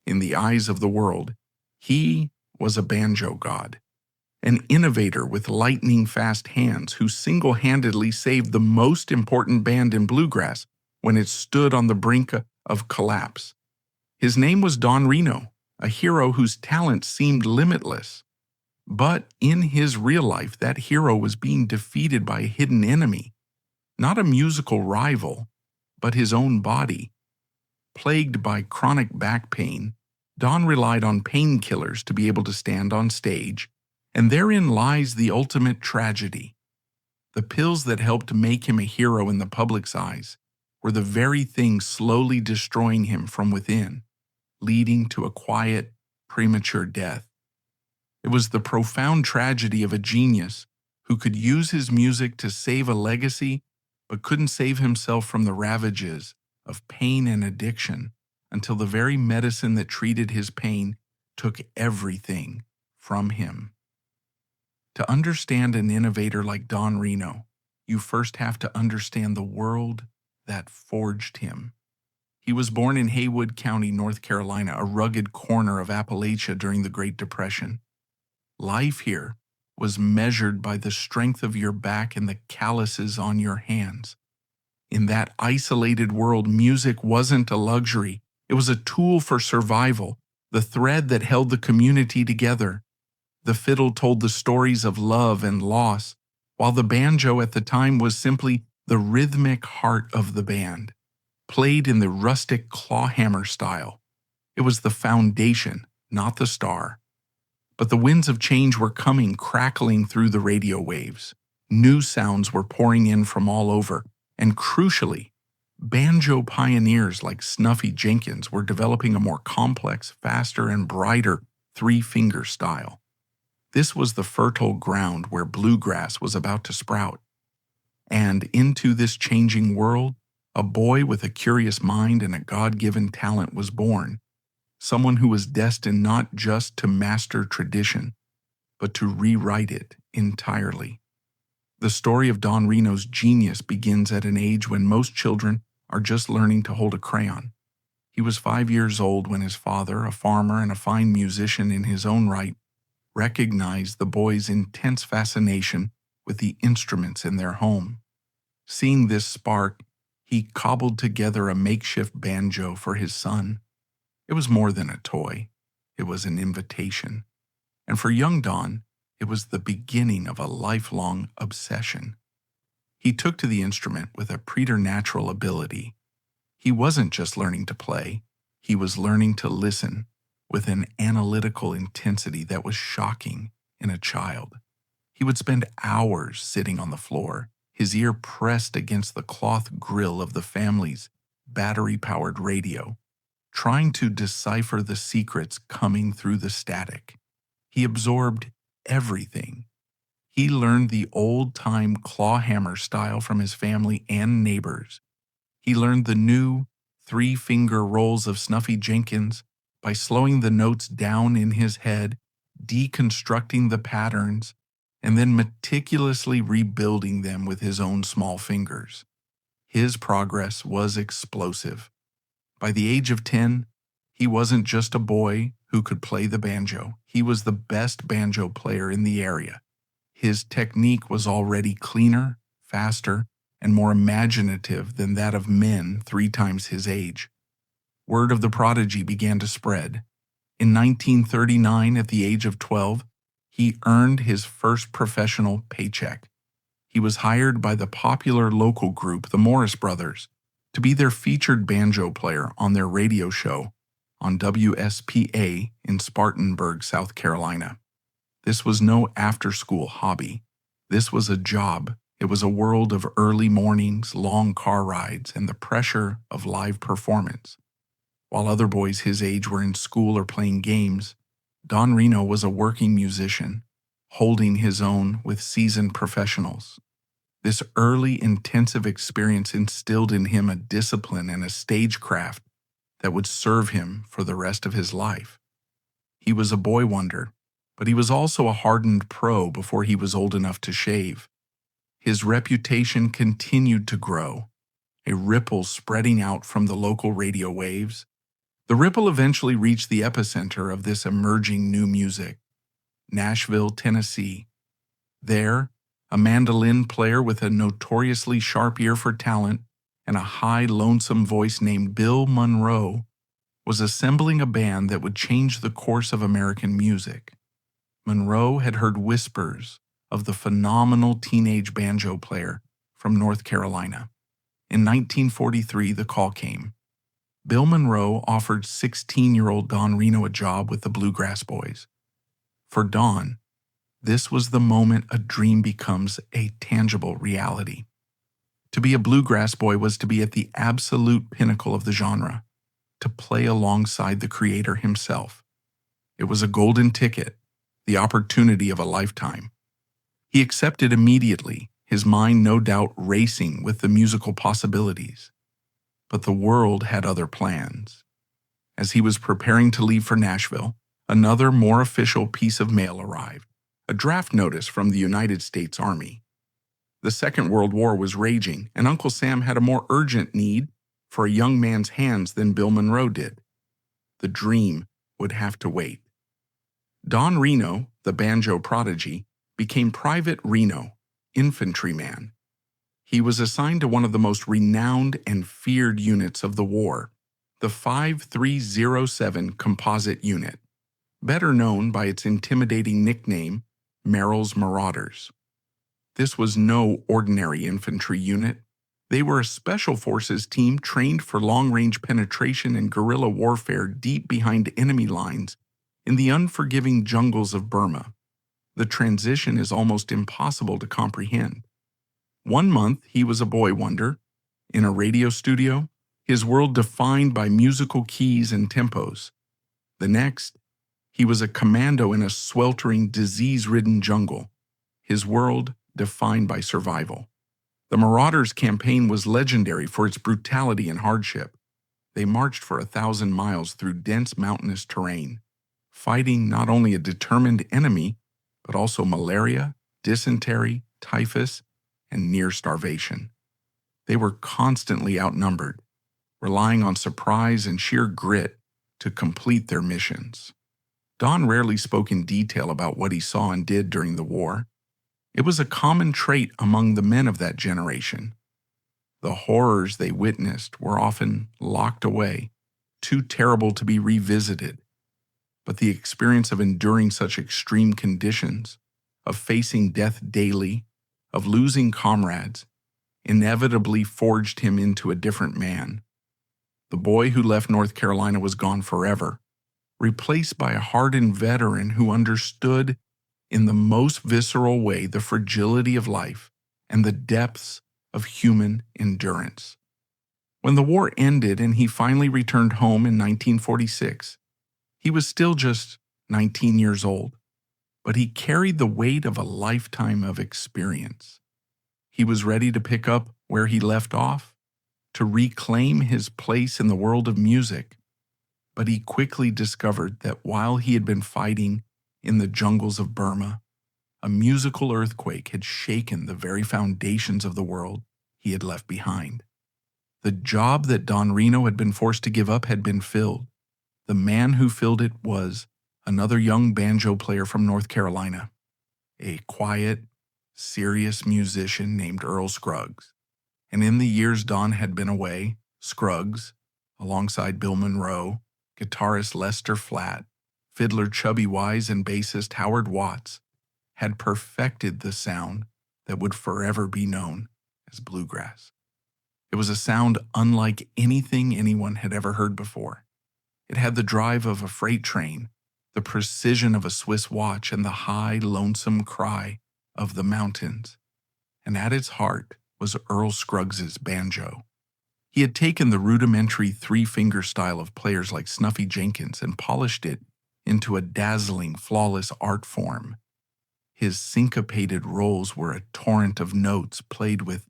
in the eyes of the world. He was a banjo god, an innovator with lightning-fast hands who single-handedly saved the most important band in bluegrass when it stood on the brink of collapse. His name was Don Reno, a hero whose talent seemed limitless. But in his real life, that hero was being defeated by a hidden enemy, not a musical rival, but his own body. Plagued by chronic back pain, Don relied on painkillers to be able to stand on stage, and therein lies the ultimate tragedy. The pills that helped make him a hero in the public's eyes were the very thing slowly destroying him from within, leading to a quiet, premature death. It was the profound tragedy of a genius who could use his music to save a legacy, but couldn't save himself from the ravages of pain and addiction until the very medicine that treated his pain took everything from him. To understand an innovator like Don Reno, you first have to understand the world that forged him. He was born in Haywood County, North Carolina, a rugged corner of Appalachia during the Great Depression. Life here was measured by the strength of your back and the calluses on your hands. In that isolated world, music wasn't a luxury. It was a tool for survival, the thread that held the community together. The fiddle told the stories of love and loss, while the banjo at the time was simply the rhythmic heart of the band, played in the rustic clawhammer style. It was the foundation, not the star. But the winds of change were coming, crackling through the radio waves. New sounds were pouring in from all over, and crucially, banjo pioneers like Snuffy Jenkins were developing a more complex, faster, and brighter three-finger style. This was the fertile ground where bluegrass was about to sprout. And into this changing world, a boy with a curious mind and a God-given talent was born, someone who was destined not just to master tradition, but to rewrite it entirely. The story of Don Reno's genius begins at an age when most children are just learning to hold a crayon. He was 5 years old when his father, a farmer and a fine musician in his own right, recognized the boy's intense fascination with the instruments in their home. Seeing this spark, he cobbled together a makeshift banjo for his son. It was more than a toy. It was an invitation. And for young Don, it was the beginning of a lifelong obsession. He took to the instrument with a preternatural ability. He wasn't just learning to play, he was learning to listen with an analytical intensity that was shocking in a child. He would spend hours sitting on the floor, his ear pressed against the cloth grill of the family's battery-powered radio, trying to decipher the secrets coming through the static. He absorbed everything. He learned the old-time clawhammer style from his family and neighbors. He learned the new three-finger rolls of Snuffy Jenkins by slowing the notes down in his head, deconstructing the patterns, and then meticulously rebuilding them with his own small fingers. His progress was explosive. By the age of 10, he wasn't just a boy who could play the banjo. He was the best banjo player in the area. His technique was already cleaner, faster, and more imaginative than that of men 3 times his age. Word of the prodigy began to spread. In 1939, at the age of 12, he earned his first professional paycheck. He was hired by the popular local group, the Morris Brothers, to be their featured banjo player on their radio show on WSPA in Spartanburg, South Carolina. This was no after-school hobby. This was a job. It was a world of early mornings, long car rides, and the pressure of live performance. While other boys his age were in school or playing games, Don Reno was a working musician, holding his own with seasoned professionals. This early, intensive experience instilled in him a discipline and a stagecraft that would serve him for the rest of his life. He was a boy wonder, but he was also a hardened pro before he was old enough to shave. His reputation continued to grow, a ripple spreading out from the local radio waves. The ripple eventually reached the epicenter of this emerging new music, Nashville, Tennessee. There, a mandolin player with a notoriously sharp ear for talent and a high, lonesome voice named Bill Monroe was assembling a band that would change the course of American music. Monroe had heard whispers of the phenomenal teenage banjo player from North Carolina. In 1943, the call came. Bill Monroe offered 16-year-old Don Reno a job with the Bluegrass Boys. For Don, this was the moment a dream becomes a tangible reality. To be a bluegrass boy was to be at the absolute pinnacle of the genre, to play alongside the creator himself. It was a golden ticket, the opportunity of a lifetime. He accepted immediately, his mind no doubt racing with the musical possibilities. But the world had other plans. As he was preparing to leave for Nashville, another more official piece of mail arrived, a draft notice from the United States Army. The Second World War was raging, and Uncle Sam had a more urgent need for a young man's hands than Bill Monroe did. The dream would have to wait. Don Reno, the banjo prodigy, became Private Reno, infantryman. He was assigned to one of the most renowned and feared units of the war, the 5307 Composite Unit, better known by its intimidating nickname, Merrill's Marauders. This was no ordinary infantry unit. They were a special forces team trained for long-range penetration and guerrilla warfare deep behind enemy lines in the unforgiving jungles of Burma. The transition is almost impossible to comprehend. 1 month, he was a boy wonder, in a radio studio, his world defined by musical keys and tempos. The next, he was a commando in a sweltering, disease-ridden jungle, his world defined by survival. The Marauders campaign was legendary for its brutality and hardship. They marched for 1,000 miles through dense mountainous terrain, fighting not only a determined enemy, but also malaria, dysentery, typhus, and near starvation. They were constantly outnumbered, relying on surprise and sheer grit to complete their missions. Don rarely spoke in detail about what he saw and did during the war. It was a common trait among the men of that generation. The horrors they witnessed were often locked away, too terrible to be revisited. But the experience of enduring such extreme conditions, of facing death daily, of losing comrades, inevitably forged him into a different man. The boy who left North Carolina was gone forever, replaced by a hardened veteran who understood in the most visceral way the fragility of life and the depths of human endurance. When the war ended and he finally returned home in 1946, he was still just 19 years old, but he carried the weight of a lifetime of experience. He was ready to pick up where he left off, to reclaim his place in the world of music, but he quickly discovered that while he had been fighting in the jungles of Burma, a musical earthquake had shaken the very foundations of the world he had left behind. The job that Don Reno had been forced to give up had been filled. The man who filled it was another young banjo player from North Carolina, a quiet, serious musician named Earl Scruggs. And in the years Don had been away, Scruggs, alongside Bill Monroe, guitarist Lester Flatt, fiddler Chubby Wise, and bassist Howard Watts, had perfected the sound that would forever be known as bluegrass. It was a sound unlike anything anyone had ever heard before. It had the drive of a freight train, the precision of a Swiss watch, and the high, lonesome cry of the mountains. And at its heart was Earl Scruggs's banjo. He had taken the rudimentary three-finger style of players like Snuffy Jenkins and polished it into a dazzling, flawless art form. His syncopated rolls were a torrent of notes played with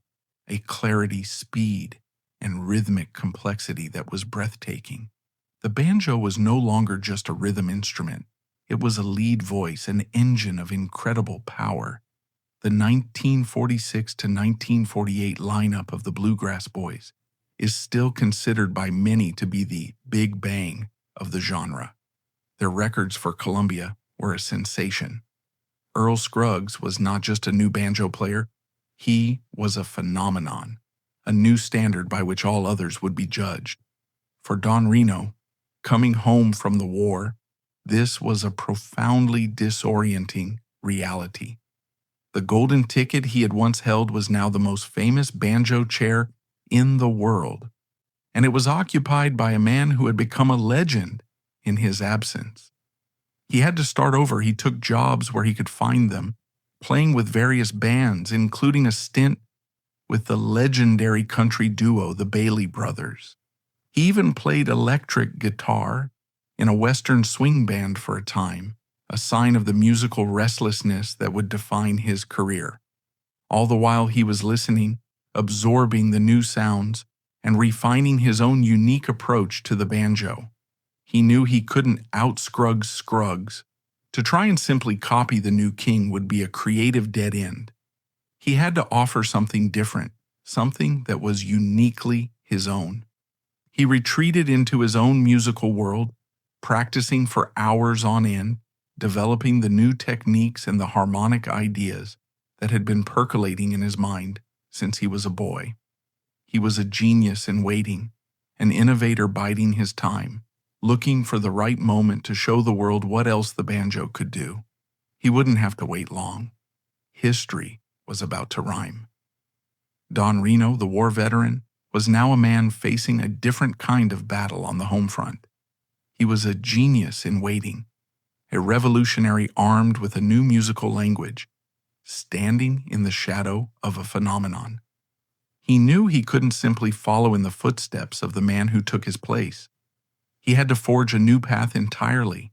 a clarity, speed, and rhythmic complexity that was breathtaking. The banjo was no longer just a rhythm instrument. It was a lead voice, an engine of incredible power. The 1946 to 1948 lineup of the Bluegrass Boys is still considered by many to be the Big Bang of the genre. Their records for Columbia were a sensation. Earl Scruggs was not just a new banjo player, he was a phenomenon, a new standard by which all others would be judged. For Don Reno, coming home from the war, this was a profoundly disorienting reality. The golden ticket he had once held was now the most famous banjo chair in the world, and it was occupied by a man who had become a legend in his absence. He had to start over. He took jobs where he could find them, playing with various bands, including a stint with the legendary country duo, the Bailey Brothers. He even played electric guitar in a Western swing band for a time, a sign of the musical restlessness that would define his career. All the while he was listening, absorbing the new sounds, and refining his own unique approach to the banjo. He knew he couldn't out-Scruggs Scruggs. To try and simply copy the new king would be a creative dead end. He had to offer something different, something that was uniquely his own. He retreated into his own musical world, practicing for hours on end, developing the new techniques and the harmonic ideas that had been percolating in his mind since he was a boy. He was a genius in waiting, an innovator biding his time, looking for the right moment to show the world what else the banjo could do. He wouldn't have to wait long. History was about to rhyme. Don Reno, the war veteran, was now a man facing a different kind of battle on the home front. He was a genius in waiting, a revolutionary armed with a new musical language, standing in the shadow of a phenomenon. He knew he couldn't simply follow in the footsteps of the man who took his place. He had to forge a new path entirely.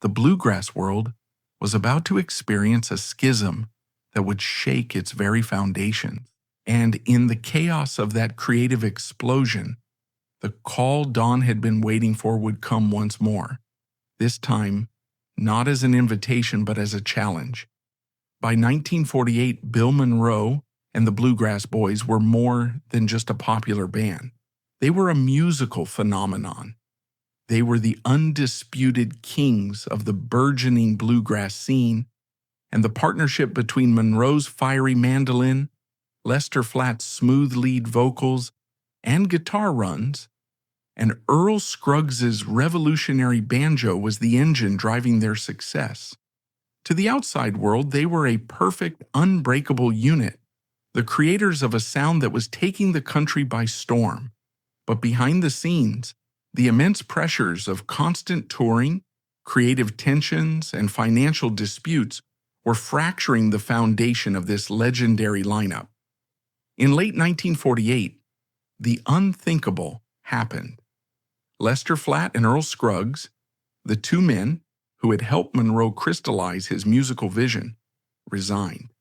The bluegrass world was about to experience a schism that would shake its very foundations. And in the chaos of that creative explosion, the call Don had been waiting for would come once more. This time, not as an invitation, but as a challenge. By 1948, Bill Monroe and the Bluegrass Boys were more than just a popular band. They were a musical phenomenon. They were the undisputed kings of the burgeoning bluegrass scene, and the partnership between Monroe's fiery mandolin, Lester Flatt's smooth lead vocals and guitar runs, and Earl Scruggs's revolutionary banjo was the engine driving their success. To the outside world, they were a perfect, unbreakable unit, the creators of a sound that was taking the country by storm. But behind the scenes, the immense pressures of constant touring, creative tensions, and financial disputes were fracturing the foundation of this legendary lineup. In late 1948, the unthinkable happened. Lester Flatt and Earl Scruggs, the two men who had helped Monroe crystallize his musical vision, resigned.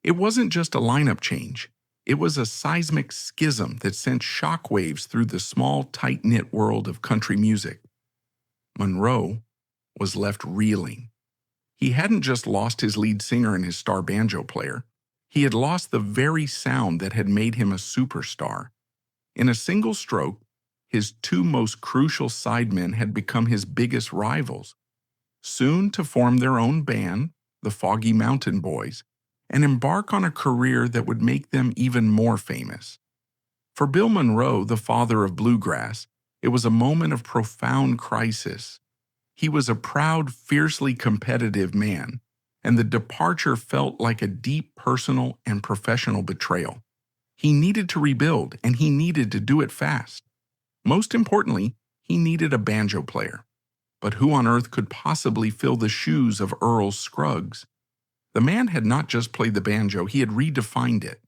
It wasn't just a lineup change. It was a seismic schism that sent shockwaves through the small, tight-knit world of country music. Monroe was left reeling. He hadn't just lost his lead singer and his star banjo player. He had lost the very sound that had made him a superstar. In a single stroke, his two most crucial sidemen had become his biggest rivals, soon to form their own band, the Foggy Mountain Boys, and embark on a career that would make them even more famous. For Bill Monroe, the father of bluegrass, it was a moment of profound crisis. He was a proud, fiercely competitive man, and the departure felt like a deep personal and professional betrayal. He needed to rebuild, and he needed to do it fast. Most importantly, he needed a banjo player. But who on earth could possibly fill the shoes of Earl Scruggs? The man had not just played the banjo, he had redefined it.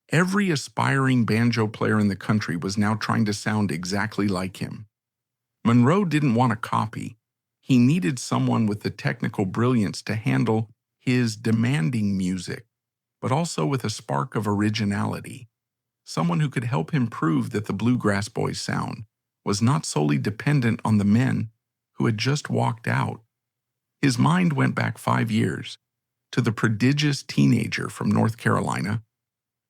Every aspiring banjo player in the country was now trying to sound exactly like him. Monroe didn't want a copy. He needed someone with the technical brilliance to handle his demanding music, but also with a spark of originality. Someone who could help him prove that the Bluegrass Boys sound was not solely dependent on the men who had just walked out. His mind went back 5 years to the prodigious teenager from North Carolina,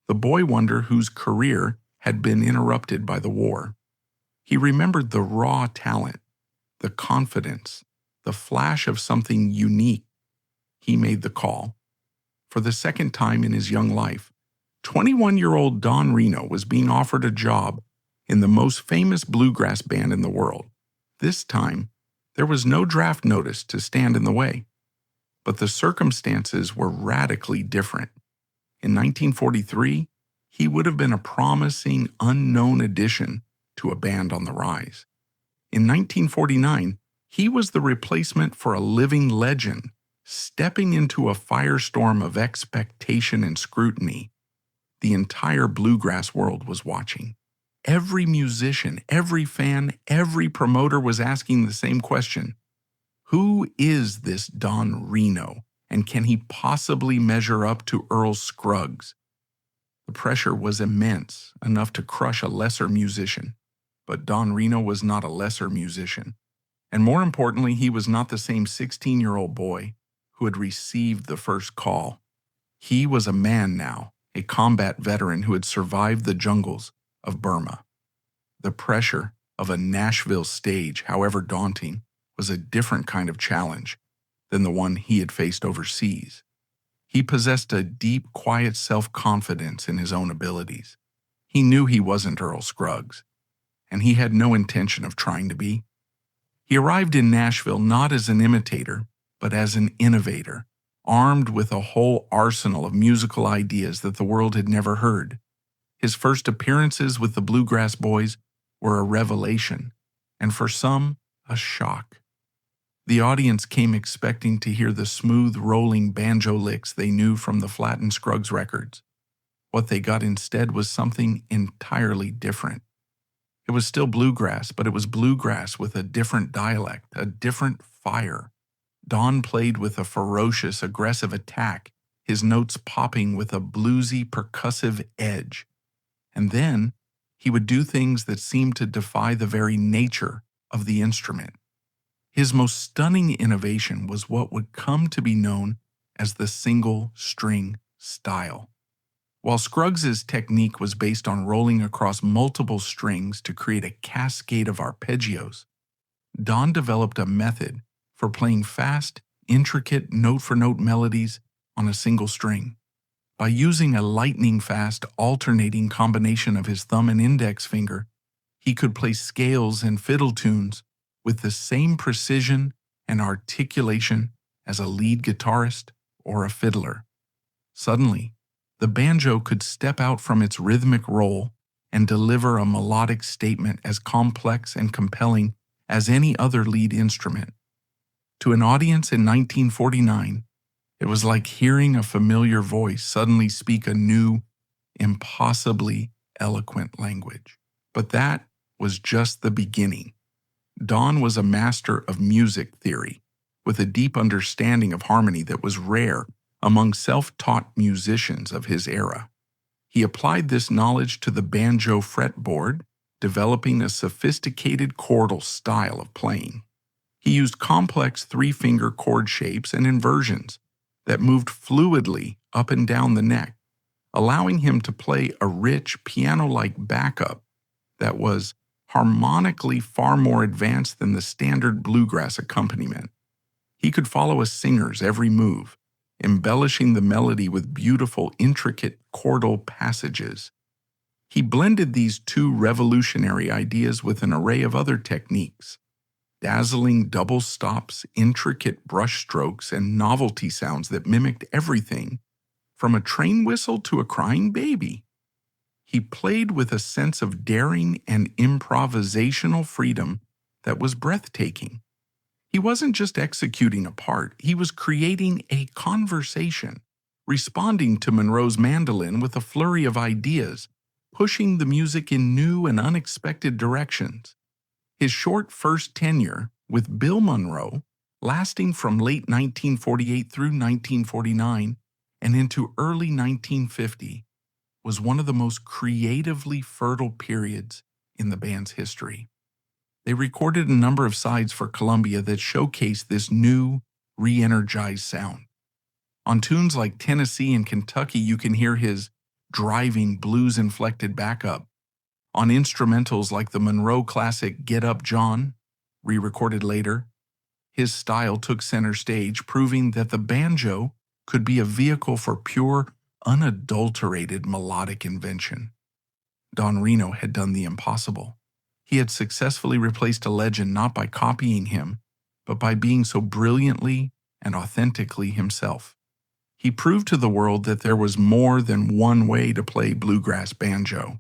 the boy wonder whose career had been interrupted by the war. He remembered the raw talent, the confidence, the flash of something unique. He made the call. For the second time in his young life, 21-year-old Don Reno was being offered a job in the most famous bluegrass band in the world. This time, there was no draft notice to stand in the way. But the circumstances were radically different. In 1943, he would have been a promising, unknown addition to a band on the rise. In 1949, he was the replacement for a living legend, stepping into a firestorm of expectation and scrutiny. The entire bluegrass world was watching. Every musician, every fan, every promoter was asking the same question. Who is this Don Reno, and can he possibly measure up to Earl Scruggs? The pressure was immense, enough to crush a lesser musician. But Don Reno was not a lesser musician. And more importantly, he was not the same 16-year-old boy who had received the first call. He was a man now, a combat veteran who had survived the jungles of Burma. The pressure of a Nashville stage, however daunting, was a different kind of challenge than the one he had faced overseas. He possessed a deep, quiet self-confidence in his own abilities. He knew he wasn't Earl Scruggs, and he had no intention of trying to be. He arrived in Nashville not as an imitator, but as an innovator, armed with a whole arsenal of musical ideas that the world had never heard. His first appearances with the Bluegrass Boys were a revelation, and for some, a shock. The audience came expecting to hear the smooth, rolling banjo licks they knew from the Flatt and Scruggs records. What they got instead was something entirely different. It was still bluegrass, but it was bluegrass with a different dialect, a different fire. Don played with a ferocious, aggressive attack, his notes popping with a bluesy, percussive edge. And then he would do things that seemed to defy the very nature of the instrument. His most stunning innovation was what would come to be known as the single-string style. While Scruggs's technique was based on rolling across multiple strings to create a cascade of arpeggios, Don developed a method for playing fast, intricate note-for-note melodies on a single string. By using a lightning-fast, alternating combination of his thumb and index finger, he could play scales and fiddle tunes with the same precision and articulation as a lead guitarist or a fiddler. Suddenly, the banjo could step out from its rhythmic role and deliver a melodic statement as complex and compelling as any other lead instrument. To an audience in 1949, it was like hearing a familiar voice suddenly speak a new, impossibly eloquent language. But that was just the beginning. Don was a master of music theory, with a deep understanding of harmony that was rare among self-taught musicians of his era. He applied this knowledge to the banjo fretboard, developing a sophisticated chordal style of playing. He used complex three-finger chord shapes and inversions that moved fluidly up and down the neck, allowing him to play a rich, piano-like backup that was harmonically far more advanced than the standard bluegrass accompaniment. He could follow a singer's every move, embellishing the melody with beautiful, intricate chordal passages. He blended these two revolutionary ideas with an array of other techniques, dazzling double stops, intricate brush strokes, and novelty sounds that mimicked everything from a train whistle to a crying baby. He played with a sense of daring and improvisational freedom that was breathtaking. He wasn't just executing a part, he was creating a conversation, responding to Monroe's mandolin with a flurry of ideas, pushing the music in new and unexpected directions. His short first tenure with Bill Monroe, lasting from late 1948 through 1949 and into early 1950, was one of the most creatively fertile periods in the band's history. They recorded a number of sides for Columbia that showcased this new, re-energized sound. On tunes like Tennessee and Kentucky, you can hear his driving, blues-inflected backup, On instrumentals like the Monroe classic Get Up John, re-recorded later, his style took center stage, proving that the banjo could be a vehicle for pure, unadulterated melodic invention. Don Reno had done the impossible. He had successfully replaced a legend not by copying him, but by being so brilliantly and authentically himself. He proved to the world that there was more than one way to play bluegrass banjo.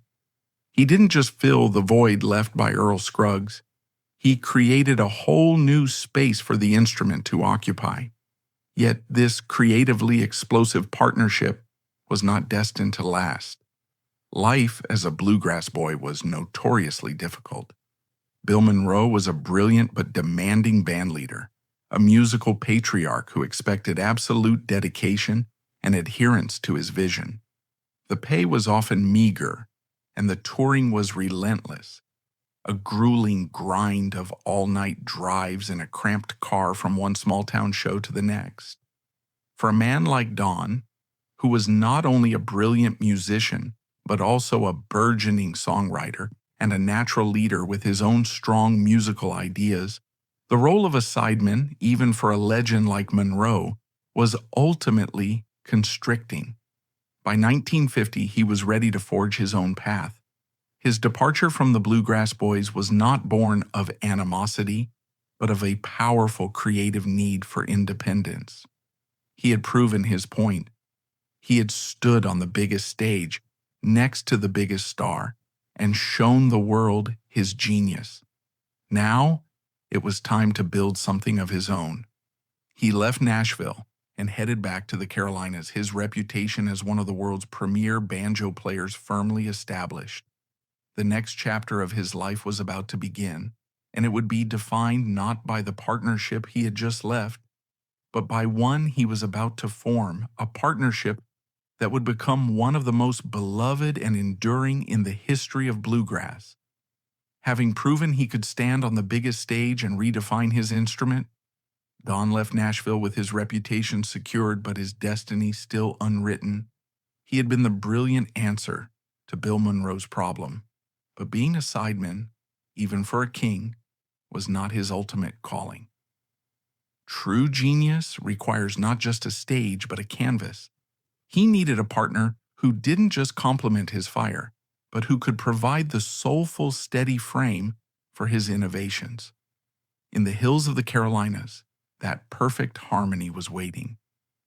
He didn't just fill the void left by Earl Scruggs. He created a whole new space for the instrument to occupy. Yet this creatively explosive partnership was not destined to last. Life as a bluegrass boy was notoriously difficult. Bill Monroe was a brilliant but demanding bandleader, a musical patriarch who expected absolute dedication and adherence to his vision. The pay was often meager, and the touring was relentless, a grueling grind of all-night drives in a cramped car from one small-town show to the next. For a man like Don, who was not only a brilliant musician, but also a burgeoning songwriter and a natural leader with his own strong musical ideas, the role of a sideman, even for a legend like Monroe, was ultimately constricting. By 1950, he was ready to forge his own path. His departure from the Bluegrass Boys was not born of animosity, but of a powerful creative need for independence. He had proven his point. He had stood on the biggest stage, next to the biggest star, and shown the world his genius. Now, it was time to build something of his own. He left Nashville and headed back to the Carolinas, his reputation as one of the world's premier banjo players firmly established. The next chapter of his life was about to begin, and it would be defined not by the partnership he had just left, but by one he was about to form, a partnership that would become one of the most beloved and enduring in the history of bluegrass. Having proven he could stand on the biggest stage and redefine his instrument, Don left Nashville with his reputation secured but his destiny still unwritten. He had been the brilliant answer to Bill Monroe's problem, but being a sideman, even for a king, was not his ultimate calling. True genius requires not just a stage but a canvas. He needed a partner who didn't just complement his fire, but who could provide the soulful, steady frame for his innovations. In the hills of the Carolinas, that perfect harmony was waiting,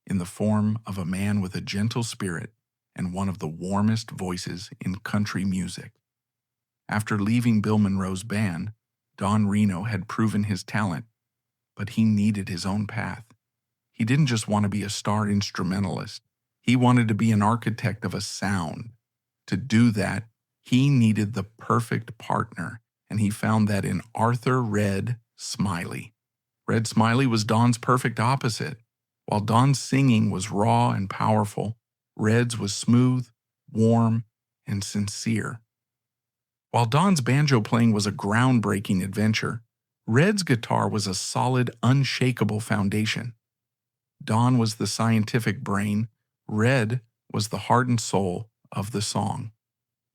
in the form of a man with a gentle spirit and one of the warmest voices in country music. After leaving Bill Monroe's band, Don Reno had proven his talent, but he needed his own path. He didn't just want to be a star instrumentalist. He wanted to be an architect of a sound. To do that, he needed the perfect partner, and he found that in Arthur "Red" Smiley. Red Smiley was Don's perfect opposite. While Don's singing was raw and powerful, Red's was smooth, warm, and sincere. While Don's banjo playing was a groundbreaking adventure, Red's guitar was a solid, unshakable foundation. Don was the scientific brain, Red was the heart and soul of the song.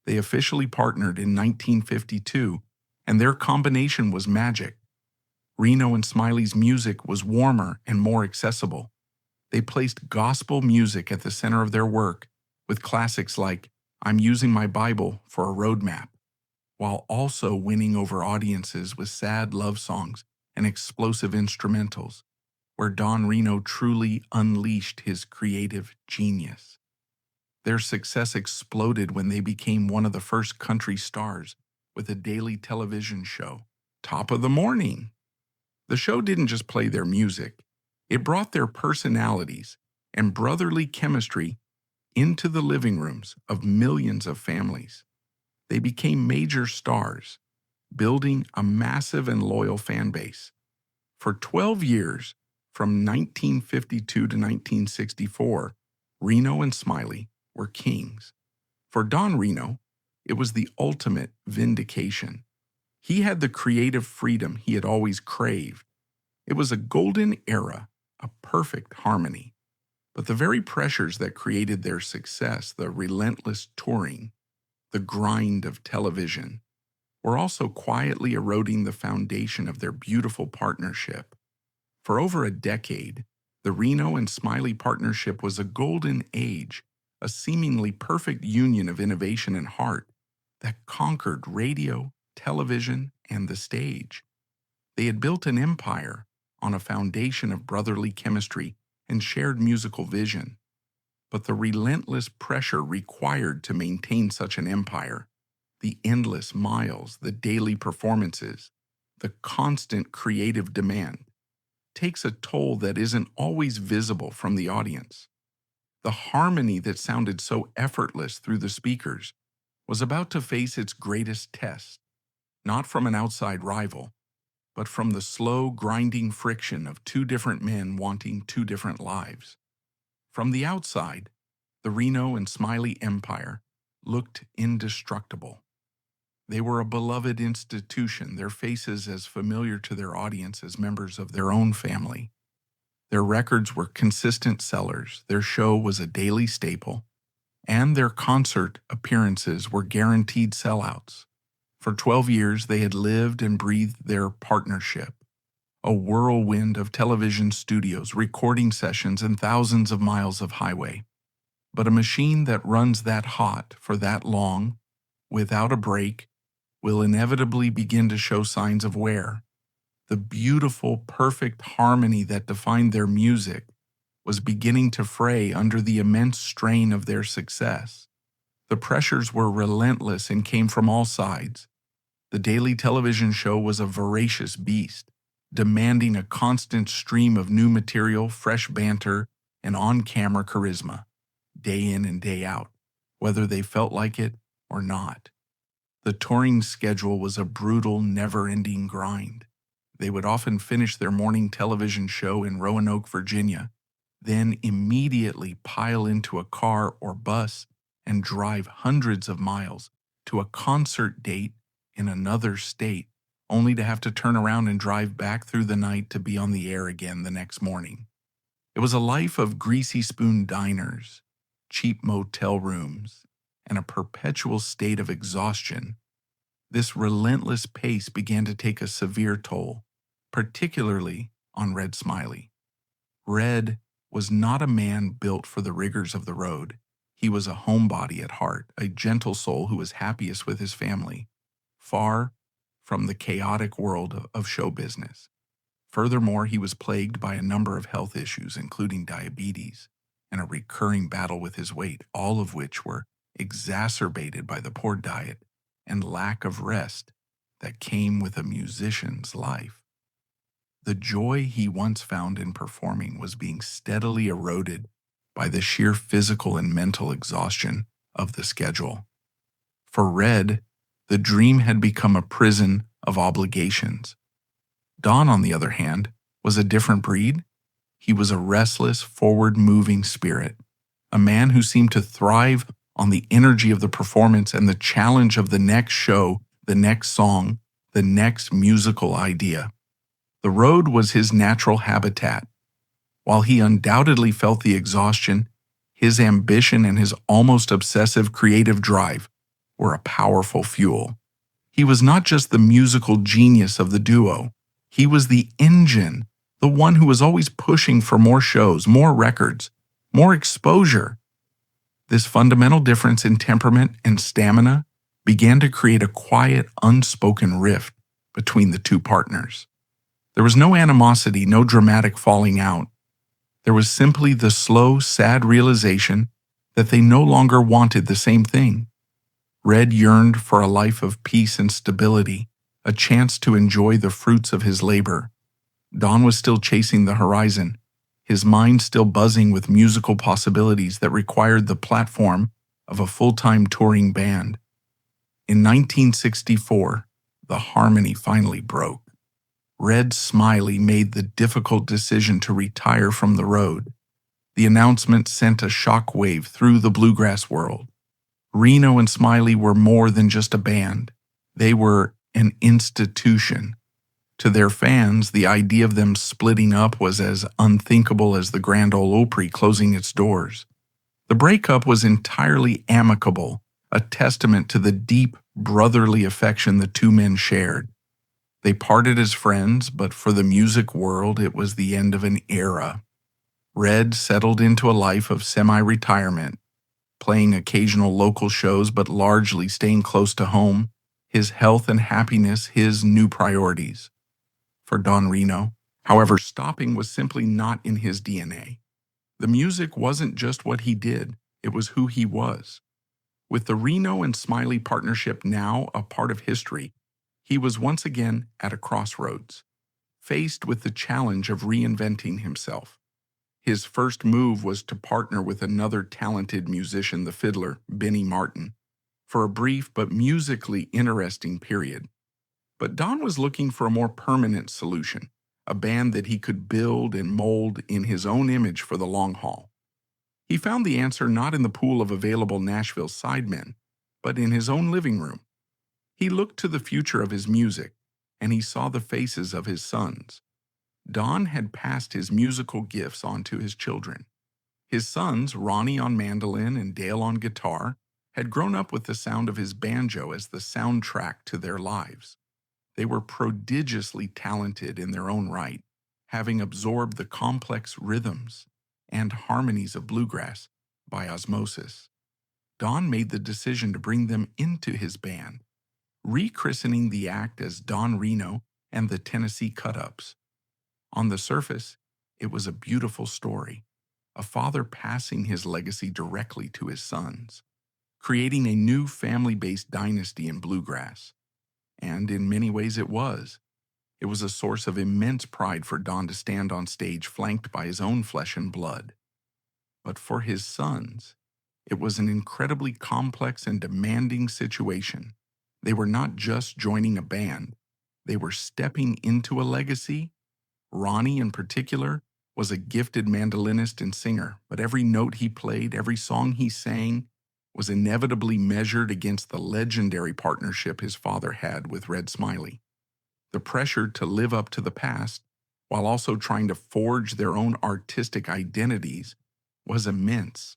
They officially partnered in 1952, and their combination was magic. Reno and Smiley's music was warmer and more accessible. They placed gospel music at the center of their work, with classics like "I'm Using My Bible for a Roadmap," while also winning over audiences with sad love songs and explosive instrumentals, where Don Reno truly unleashed his creative genius. Their success exploded when they became one of the first country stars with a daily television show, Top of the Morning. The show didn't just play their music, it brought their personalities and brotherly chemistry into the living rooms of millions of families. They became major stars, building a massive and loyal fan base. For 12 years, from 1952 to 1964, Reno and Smiley were kings. For Don Reno, it was the ultimate vindication. He had the creative freedom he had always craved. It was a golden era, a perfect harmony. But the very pressures that created their success, the relentless touring, the grind of television, were also quietly eroding the foundation of their beautiful partnership. For over a decade, the Reno and Smiley partnership was a golden age, a seemingly perfect union of innovation and heart that conquered radio, television, and the stage. They had built an empire on a foundation of brotherly chemistry and shared musical vision. But the relentless pressure required to maintain such an empire, the endless miles, the daily performances, the constant creative demand, takes a toll that isn't always visible from the audience. The harmony that sounded so effortless through the speakers was about to face its greatest test, not from an outside rival, but from the slow, grinding friction of two different men wanting two different lives. From the outside, the Reno and Smiley empire looked indestructible. They were a beloved institution, their faces as familiar to their audience as members of their own family. Their records were consistent sellers, their show was a daily staple, and their concert appearances were guaranteed sellouts. For 12 years, they had lived and breathed their partnership, a whirlwind of television studios, recording sessions, and thousands of miles of highway. But a machine that runs that hot for that long, without a break, will inevitably begin to show signs of wear. The beautiful, perfect harmony that defined their music was beginning to fray under the immense strain of their success. The pressures were relentless and came from all sides. The daily television show was a voracious beast, demanding a constant stream of new material, fresh banter, and on-camera charisma, day in and day out, whether they felt like it or not. The touring schedule was a brutal, never-ending grind. They would often finish their morning television show in Roanoke, Virginia, then immediately pile into a car or bus and drive hundreds of miles to a concert date in another state, only to have to turn around and drive back through the night to be on the air again the next morning. It was a life of greasy spoon diners, cheap motel rooms, and a perpetual state of exhaustion. This relentless pace began to take a severe toll, particularly on Red Smiley. Red was not a man built for the rigors of the road. He was a homebody at heart, a gentle soul who was happiest with his family, far from the chaotic world of show business. Furthermore, he was plagued by a number of health issues, including diabetes and a recurring battle with his weight, all of which were exacerbated by the poor diet and lack of rest that came with a musician's life. The joy he once found in performing was being steadily eroded by the sheer physical and mental exhaustion of the schedule. For Red, the dream had become a prison of obligations. Don, on the other hand, was a different breed. He was a restless, forward-moving spirit, a man who seemed to thrive on the energy of the performance and the challenge of the next show, the next song, the next musical idea. The road was his natural habitat. While he undoubtedly felt the exhaustion, his ambition and his almost obsessive creative drive were a powerful fuel. He was not just the musical genius of the duo. He was the engine, the one who was always pushing for more shows, more records, more exposure. This fundamental difference in temperament and stamina began to create a quiet, unspoken rift between the two partners. There was no animosity, no dramatic falling out. There was simply the slow, sad realization that they no longer wanted the same thing. Red yearned for a life of peace and stability, a chance to enjoy the fruits of his labor. Don was still chasing the horizon, his mind still buzzing with musical possibilities that required the platform of a full-time touring band. In 1964, the harmony finally broke. Red Smiley made the difficult decision to retire from the road. The announcement sent a shockwave through the bluegrass world. Reno and Smiley were more than just a band. They were an institution. To their fans, the idea of them splitting up was as unthinkable as the Grand Ole Opry closing its doors. The breakup was entirely amicable, a testament to the deep brotherly affection the two men shared. They parted as friends, but for the music world, it was the end of an era. Red settled into a life of semi-retirement, playing occasional local shows but largely staying close to home, his health and happiness his new priorities. For Don Reno, however, stopping was simply not in his DNA. The music wasn't just what he did, it was who he was. With the Reno and Smiley partnership now a part of history, he was once again at a crossroads, faced with the challenge of reinventing himself. His first move was to partner with another talented musician, the fiddler, Benny Martin, for a brief but musically interesting period. But Don was looking for a more permanent solution, a band that he could build and mold in his own image for the long haul. He found the answer not in the pool of available Nashville sidemen, but in his own living room. He looked to the future of his music, and he saw the faces of his sons. Don had passed his musical gifts on to his children. His sons, Ronnie on mandolin and Dale on guitar, had grown up with the sound of his banjo as the soundtrack to their lives. They were prodigiously talented in their own right, having absorbed the complex rhythms and harmonies of bluegrass by osmosis. Don made the decision to bring them into his band, rechristening the act as Don Reno and the Tennessee Cut-Ups. On the surface, it was a beautiful story, a father passing his legacy directly to his sons, creating a new family-based dynasty in bluegrass. And in many ways it was. It was a source of immense pride for Don to stand on stage flanked by his own flesh and blood. But for his sons, it was an incredibly complex and demanding situation. They were not just joining a band, they were stepping into a legacy. Ronnie, in particular, was a gifted mandolinist and singer, but every note he played, every song he sang, was inevitably measured against the legendary partnership his father had with Red Smiley. The pressure to live up to the past, while also trying to forge their own artistic identities, was immense.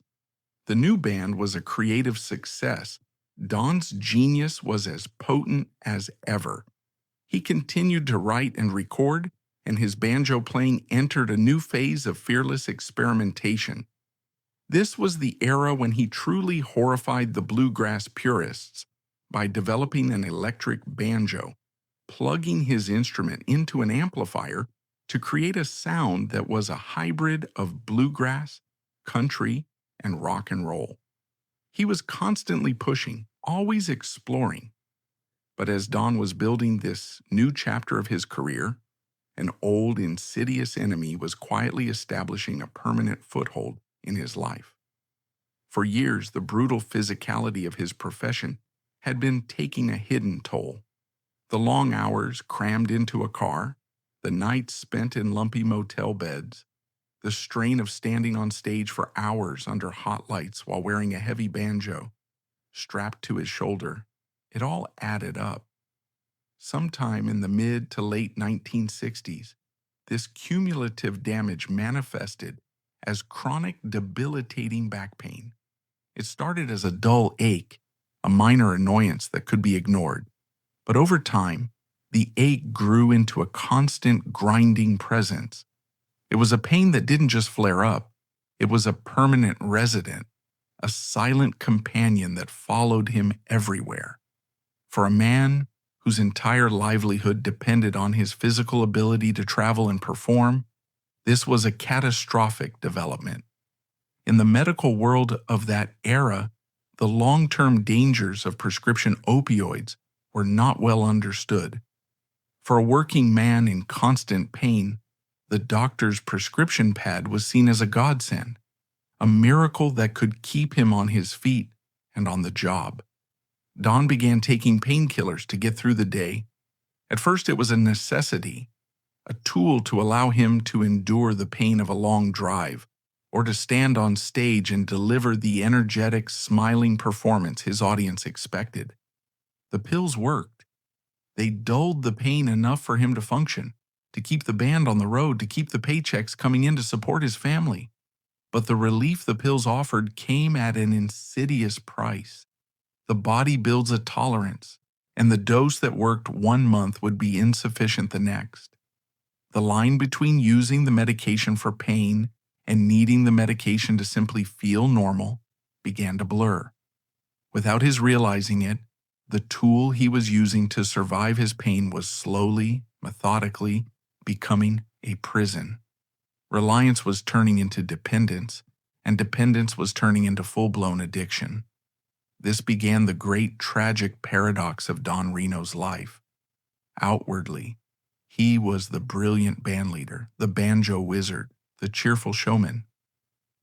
The new band was a creative success. Don's genius was as potent as ever. He continued to write and record, and his banjo playing entered a new phase of fearless experimentation. This was the era when he truly horrified the bluegrass purists by developing an electric banjo, plugging his instrument into an amplifier to create a sound that was a hybrid of bluegrass, country, and rock and roll. He was constantly pushing, always exploring. But as Don was building this new chapter of his career, an old, insidious enemy was quietly establishing a permanent foothold in his life. For years, the brutal physicality of his profession had been taking a hidden toll. The long hours crammed into a car, the nights spent in lumpy motel beds, the strain of standing on stage for hours under hot lights while wearing a heavy banjo strapped to his shoulder, it all added up. Sometime in the mid to late 1960s, this cumulative damage manifested as chronic, debilitating back pain. It started as a dull ache, a minor annoyance that could be ignored. But over time, the ache grew into a constant, grinding presence. It was a pain that didn't just flare up. It was a permanent resident, a silent companion that followed him everywhere. For a man whose entire livelihood depended on his physical ability to travel and perform, this was a catastrophic development. In the medical world of that era, the long-term dangers of prescription opioids were not well understood. For a working man in constant pain, the doctor's prescription pad was seen as a godsend, a miracle that could keep him on his feet and on the job. Don began taking painkillers to get through the day. At first, it was a necessity, a tool to allow him to endure the pain of a long drive, or to stand on stage and deliver the energetic, smiling performance his audience expected. The pills worked. They dulled the pain enough for him to function, to keep the band on the road, to keep the paychecks coming in to support his family. But the relief the pills offered came at an insidious price. The body builds a tolerance, and the dose that worked 1 month would be insufficient the next. The line between using the medication for pain and needing the medication to simply feel normal began to blur. Without his realizing it, the tool he was using to survive his pain was slowly, methodically becoming a prison. Reliance was turning into dependence, and dependence was turning into full-blown addiction. This began the great tragic paradox of Don Reno's life. Outwardly, he was the brilliant bandleader, the banjo wizard, the cheerful showman.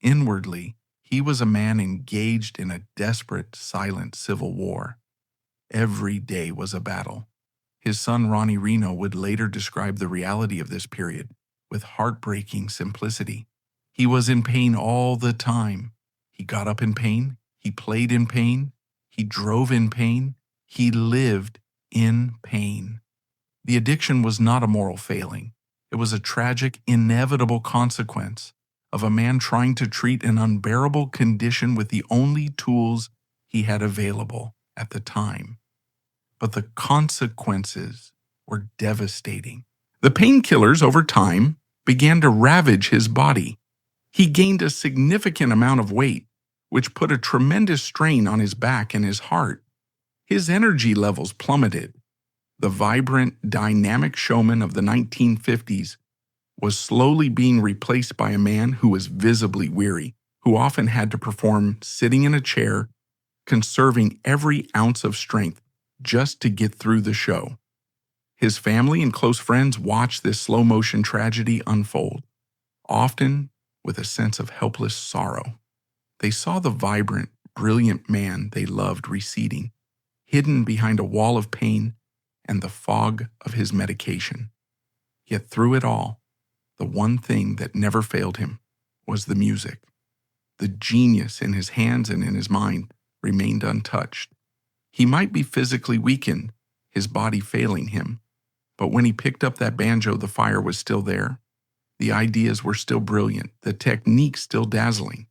Inwardly, he was a man engaged in a desperate, silent civil war. Every day was a battle. His son Ronnie Reno would later describe the reality of this period with heartbreaking simplicity. He was in pain all the time. He got up in pain. He played in pain. He drove in pain. He lived in pain. The addiction was not a moral failing. It was a tragic, inevitable consequence of a man trying to treat an unbearable condition with the only tools he had available at the time. But the consequences were devastating. The painkillers, over time, began to ravage his body. He gained a significant amount of weight, which put a tremendous strain on his back and his heart. His energy levels plummeted. The vibrant, dynamic showman of the 1950s was slowly being replaced by a man who was visibly weary, who often had to perform sitting in a chair, conserving every ounce of strength just to get through the show. His family and close friends watched this slow-motion tragedy unfold, often with a sense of helpless sorrow. They saw the vibrant, brilliant man they loved receding, hidden behind a wall of pain and the fog of his medication. Yet through it all, the one thing that never failed him was the music. The genius in his hands and in his mind remained untouched. He might be physically weakened, his body failing him, but when he picked up that banjo, the fire was still there. The ideas were still brilliant, the technique still dazzling.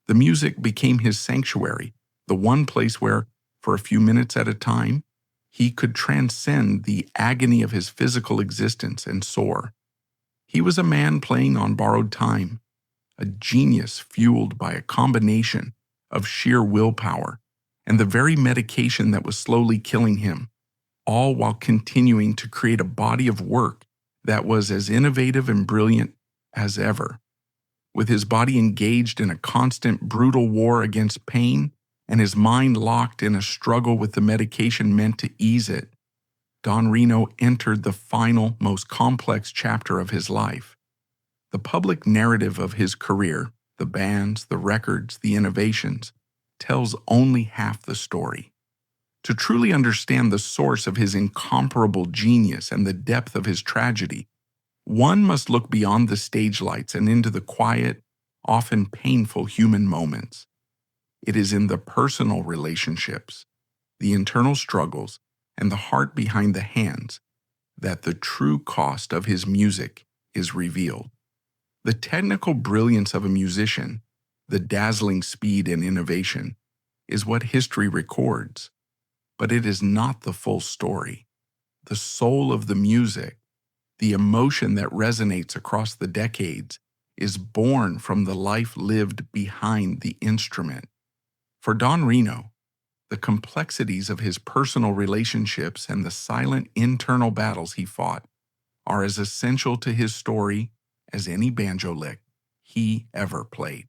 The music became his sanctuary, the one place where, for a few minutes at a time, he could transcend the agony of his physical existence and soar. He was a man playing on borrowed time, a genius fueled by a combination of sheer willpower and the very medication that was slowly killing him, all while continuing to create a body of work that was as innovative and brilliant as ever. With his body engaged in a constant, brutal war against pain and his mind locked in a struggle with the medication meant to ease it, Don Reno entered the final, most complex chapter of his life. The public narrative of his career, the bands, the records, the innovations, tells only half the story. To truly understand the source of his incomparable genius and the depth of his tragedy, one must look beyond the stage lights and into the quiet, often painful human moments. It is in the personal relationships, the internal struggles, and the heart behind the hands that the true cost of his music is revealed. The technical brilliance of a musician, the dazzling speed and innovation, is what history records, but it is not the full story. The soul of the music, the emotion that resonates across the decades, is born from the life lived behind the instrument. For Don Reno, the complexities of his personal relationships and the silent internal battles he fought are as essential to his story as any banjo lick he ever played.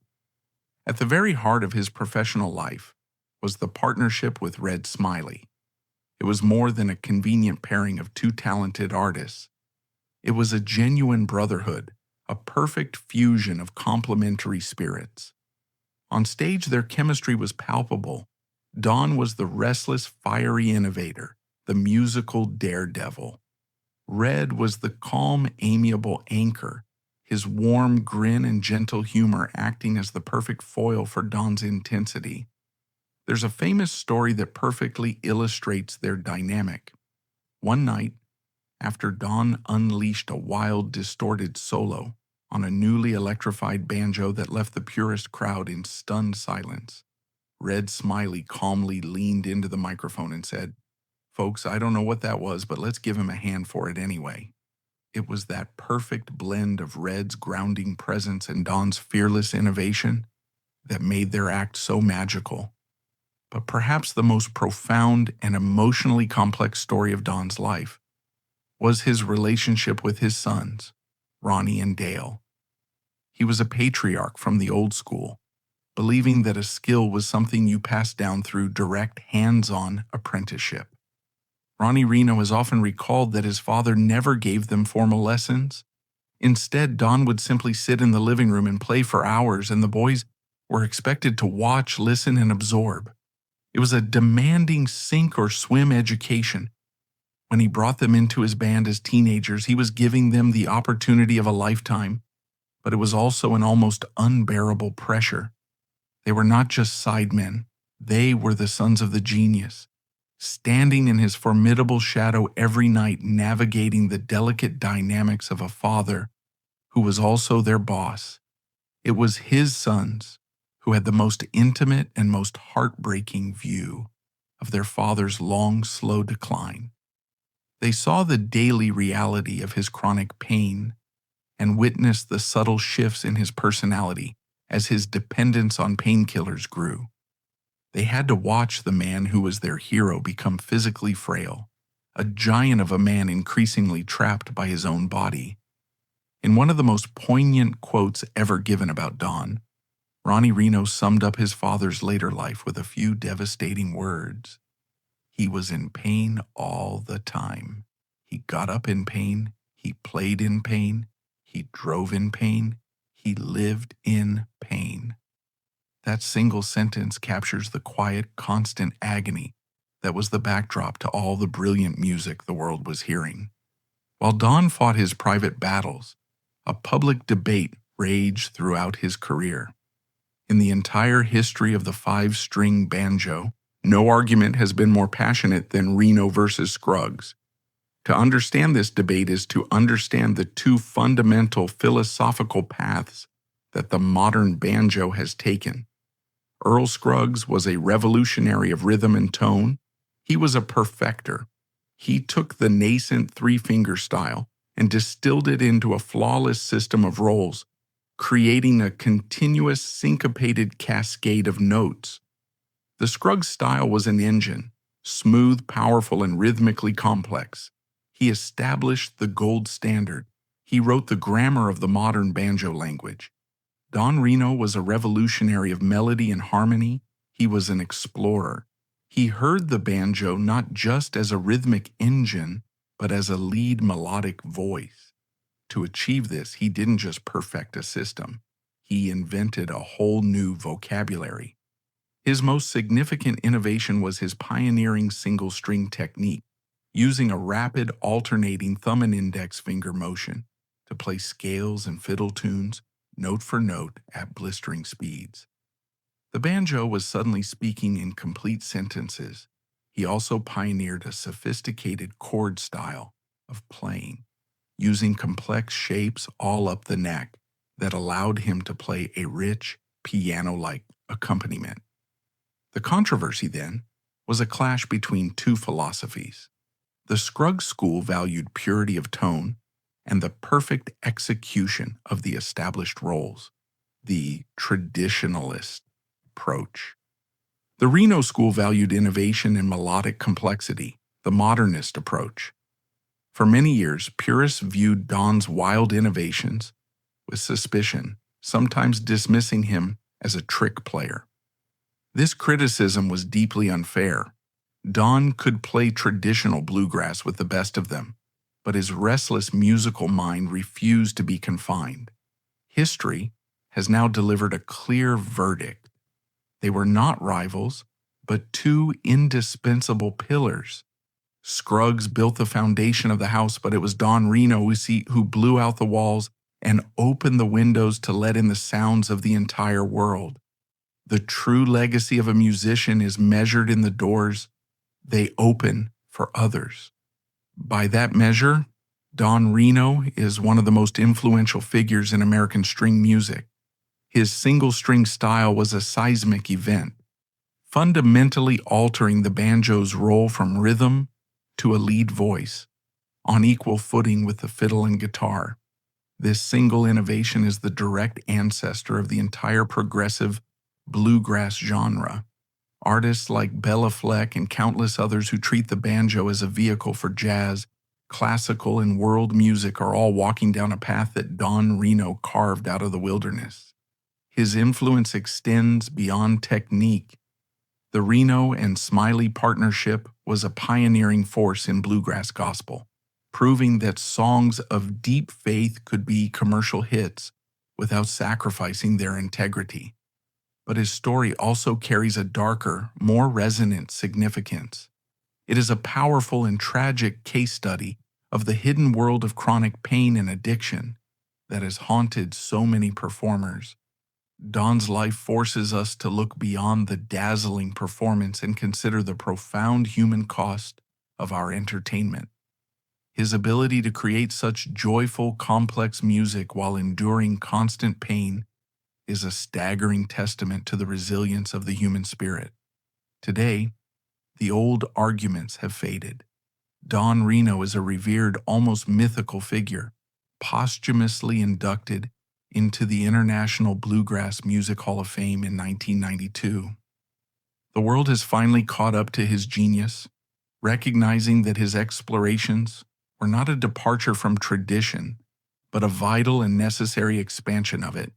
At the very heart of his professional life was the partnership with Red Smiley. It was more than a convenient pairing of two talented artists. It was a genuine brotherhood, a perfect fusion of complementary spirits. On stage, their chemistry was palpable. Don was the restless, fiery innovator, the musical daredevil. Red was the calm, amiable anchor, his warm grin and gentle humor acting as the perfect foil for Don's intensity. There's a famous story that perfectly illustrates their dynamic. One night, after Don unleashed a wild, distorted solo on a newly electrified banjo that left the purest crowd in stunned silence, Red Smiley calmly leaned into the microphone and said, "Folks, I don't know what that was, but let's give him a hand for it anyway." It was that perfect blend of Red's grounding presence and Don's fearless innovation that made their act so magical. But perhaps the most profound and emotionally complex story of Don's life was his relationship with his sons, Ronnie and Dale. He was a patriarch from the old school, believing that a skill was something you passed down through direct hands-on apprenticeship. Ronnie Reno has often recalled that his father never gave them formal lessons. Instead, Don would simply sit in the living room and play for hours, and the boys were expected to watch, listen, and absorb. It was a demanding sink or swim education. When he brought them into his band as teenagers, he was giving them the opportunity of a lifetime, but it was also an almost unbearable pressure. They were not just sidemen. They were the sons of the genius, standing in his formidable shadow every night, navigating the delicate dynamics of a father who was also their boss. It was his sons who had the most intimate and most heartbreaking view of their father's long, slow decline. They saw the daily reality of his chronic pain and witnessed the subtle shifts in his personality as his dependence on painkillers grew. They had to watch the man who was their hero become physically frail, a giant of a man increasingly trapped by his own body. In one of the most poignant quotes ever given about Don, Ronnie Reno summed up his father's later life with a few devastating words. He was in pain all the time. He got up in pain. He played in pain. He drove in pain. He lived in pain. That single sentence captures the quiet, constant agony that was the backdrop to all the brilliant music the world was hearing. While Don fought his private battles, a public debate raged throughout his career. In the entire history of the five-string banjo, no argument has been more passionate than Reno versus Scruggs. To understand this debate is to understand the two fundamental philosophical paths that the modern banjo has taken. Earl Scruggs was a revolutionary of rhythm and tone. He was a perfecter. He took the nascent three-finger style and distilled it into a flawless system of rolls, creating a continuous syncopated cascade of notes. The Scruggs style was an engine, smooth, powerful, and rhythmically complex. He established the gold standard. He wrote the grammar of the modern banjo language. Don Reno was a revolutionary of melody and harmony. He was an explorer. He heard the banjo not just as a rhythmic engine, but as a lead melodic voice. To achieve this, he didn't just perfect a system. He invented a whole new vocabulary. His most significant innovation was his pioneering single-string technique, using a rapid alternating thumb and index finger motion to play scales and fiddle tunes, note for note, at blistering speeds. The banjo was suddenly speaking in complete sentences. He also pioneered a sophisticated chord style of playing, using complex shapes all up the neck that allowed him to play a rich, piano-like accompaniment. The controversy, then, was a clash between two philosophies. The Scruggs school valued purity of tone and the perfect execution of the established roles, the traditionalist approach. The Reno school valued innovation and melodic complexity, the modernist approach. For many years, purists viewed Don's wild innovations with suspicion, sometimes dismissing him as a trick player. This criticism was deeply unfair. Don could play traditional bluegrass with the best of them, but his restless musical mind refused to be confined. History has now delivered a clear verdict. They were not rivals, but two indispensable pillars. Scruggs built the foundation of the house, but it was Don Reno who blew out the walls and opened the windows to let in the sounds of the entire world. The true legacy of a musician is measured in the doors they open for others. By that measure, Don Reno is one of the most influential figures in American string music. His single-string style was a seismic event. fundamentally altering the banjo's role from rhythm to a lead voice, on equal footing with the fiddle and guitar. This single innovation is the direct ancestor of the entire progressive bluegrass genre. Artists like Bela Fleck and countless others who treat the banjo as a vehicle for jazz, classical, and world music are all walking down a path that Don Reno carved out of the wilderness. His influence extends beyond technique. The Reno and Smiley partnership was a pioneering force in bluegrass gospel, proving that songs of deep faith could be commercial hits without sacrificing their integrity. But his story also carries a darker, more resonant significance. It is a powerful and tragic case study of the hidden world of chronic pain and addiction that has haunted so many performers. Don's life forces us to look beyond the dazzling performance and consider the profound human cost of our entertainment. His ability to create such joyful, complex music while enduring constant pain is a staggering testament to the resilience of the human spirit. Today, the old arguments have faded. Don Reno is a revered, almost mythical figure, posthumously inducted into the International Bluegrass Music Hall of Fame in 1992. The world has finally caught up to his genius, recognizing that his explorations were not a departure from tradition, but a vital and necessary expansion of it.